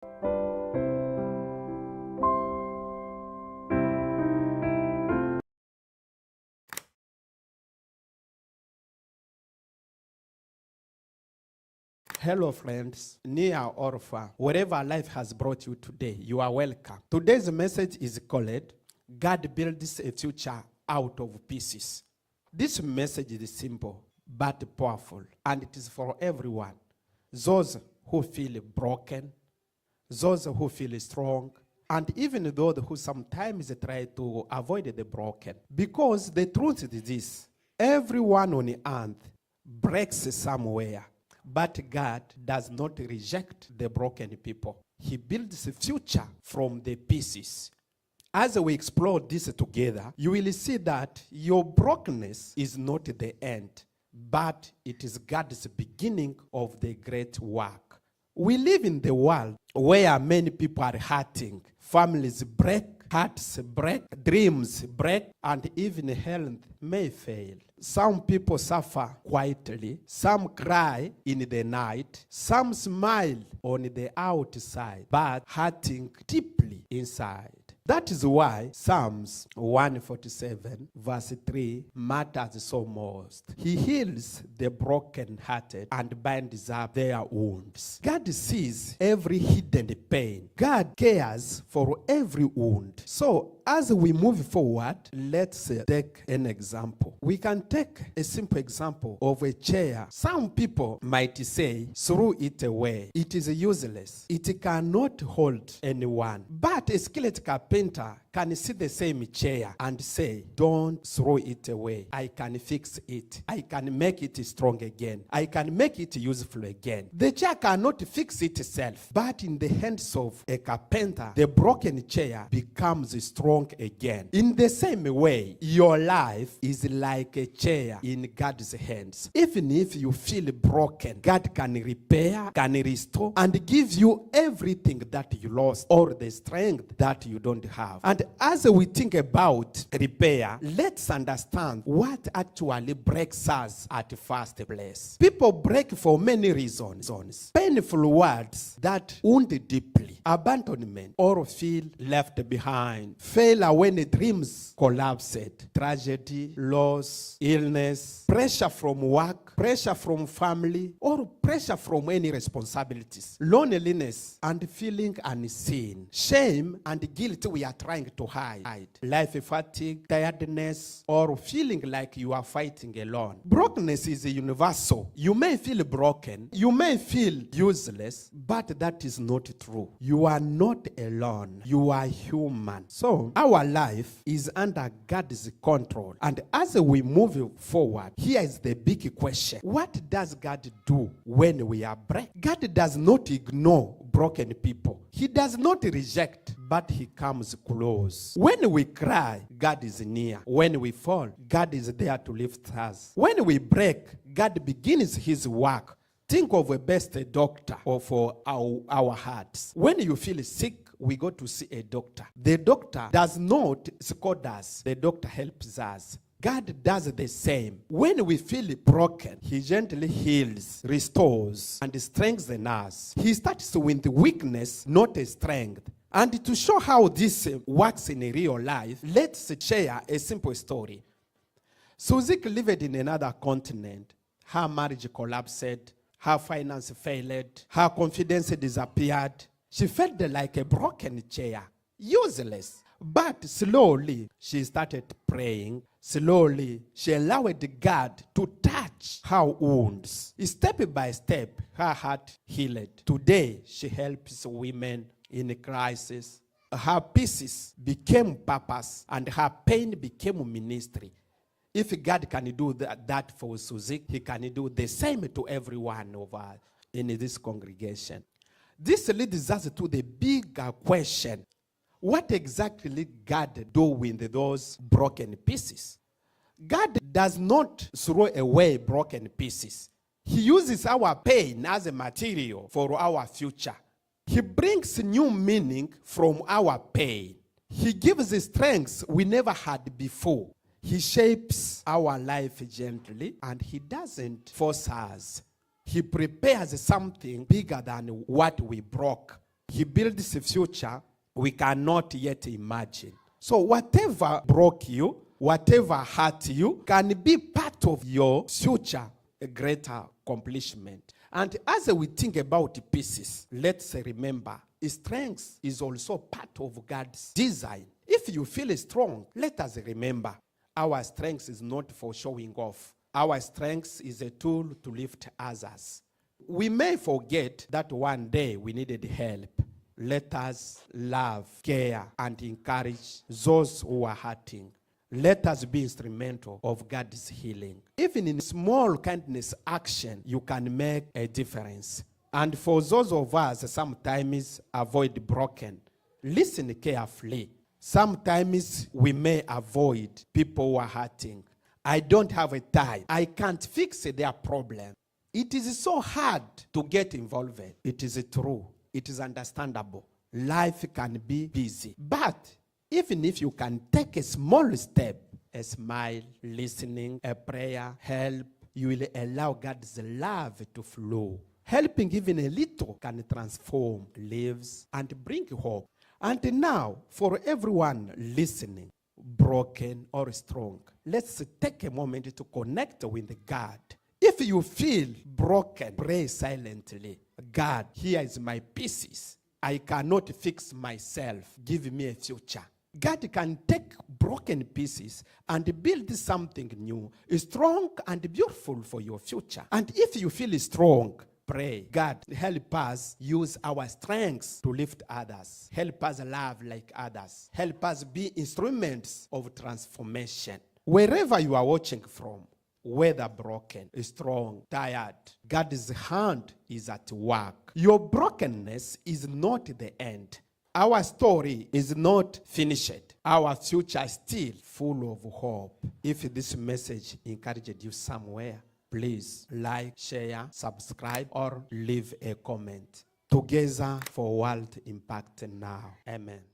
Hello friends, near or far, wherever life has brought you today, you are welcome. Today's message is called, God builds a future out of pieces. This message is simple but powerful, and it is for everyone. Those who feel broken, those who feel strong, and even those who sometimes try to avoid the broken. Because the truth is this, everyone on the earth breaks somewhere. But God does not reject the broken people. He builds a future from the pieces. As we explore this together, you will see that your brokenness is not the end, but it is God's beginning of the great work. We live in the world where many people are hurting. Families break, hearts break, dreams break, and even health may fail. Some people suffer quietly, some cry in the night, some smile on the outside, but hurting deeply inside. That is why Psalms 147 verse 3 matters so most. He heals the brokenhearted and binds up their wounds. God sees every hidden pain. God cares for every wound. So as we move forward, let's take an example. We can take a simple example of a chair. Some people might say, throw it away. It is useless. It cannot hold anyone. But a skilled carpenter can see the same chair and say, don't throw it away. I can fix it. I can make it strong again. I can make it useful again. The chair cannot fix itself, but in the hands of a carpenter, the broken chair becomes strong again. In the same way, your life is like a chair in God's hands. Even if you feel broken, God can repair, can restore, and give you everything that you lost or the strength that you don't have. And as we think about repair, let's understand what actually breaks us at first place. People break for many reasons. Painful words that wound deeply, abandonment or feel left behind, failure when dreams collapsed, tragedy, loss, illness, pressure from work, pressure from family, or pressure from any responsibilities, loneliness and feeling unseen, shame and guilt we are trying to hide, life fatigue, tiredness, or feeling like you are fighting alone. Brokenness is universal. You may feel broken, you may feel useless, but that is not true. You are not alone. You are human. So our life is under God's control. And as we move forward, here is the big question. What does God do when we are broken? God does not ignore broken people. He does not reject, but he comes close. When we cry, God is near. When we fall, God is there to lift us. When we break, God begins his work. Think of a best doctor for our hearts. When you feel sick, we go to see a doctor. The doctor does not scold us. The doctor helps us. God does the same. When we feel broken, he gently heals, restores, and strengthens us. He starts with weakness, not strength. And to show how this works in real life, let's share a simple story. Susie lived in another continent. Her marriage collapsed. Her finance failed. Her confidence disappeared. She felt like a broken chair, useless. But slowly, she started praying. Slowly, she allowed God to touch her wounds. Step by step, her heart healed. Today, she helps women in a crisis. Her pieces became purpose, and her pain became ministry. If God can do that for Susie, he can do the same to everyone over in this congregation. This leads us to the bigger question. What exactly God do with those broken pieces? God does not throw away broken pieces. He uses our pain as a material for our future. He brings new meaning from our pain. He gives strengths we never had before. He shapes our life gently, and he doesn't force us. He prepares something bigger than what we broke. He builds a future we cannot yet imagine. So whatever broke you, whatever hurt you, can be part of your future, a greater accomplishment. And as we think about pieces, let's remember, strength is also part of God's design. If you feel strong, let us remember, our strength is not for showing off. Our strength is a tool to lift others. We may forget that one day we needed help. Let us love, care, and encourage those who are hurting. Let us be instrumental of God's healing. Even in small kindness action, you can make a difference. And for those of us sometimes avoid broken, listen carefully. Sometimes we may avoid people who are hurting. I don't have a time. I can't fix their problem. It is so hard to get involved. It is true. It is understandable. Life can be busy. But even if you can take a small step, a smile, listening, a prayer, help, you will allow God's love to flow. Helping even a little can transform lives and bring hope. And now, for everyone listening, broken or strong, let's take a moment to connect with God. If you feel broken, pray silently. God, here is my pieces. I cannot fix myself. Give me a future. God can take broken pieces and build something new, strong and beautiful for your future. And if you feel strong, pray. God, help us use our strengths to lift others. Help us love like others. Help us be instruments of transformation. Wherever you are watching from, whether broken, strong, tired, God's hand is at work. Your brokenness is not the end. Our story is not finished. Our future is still full of hope. If this message encouraged you somewhere, please like, share, subscribe, or leave a comment. Together for world impact now. Amen.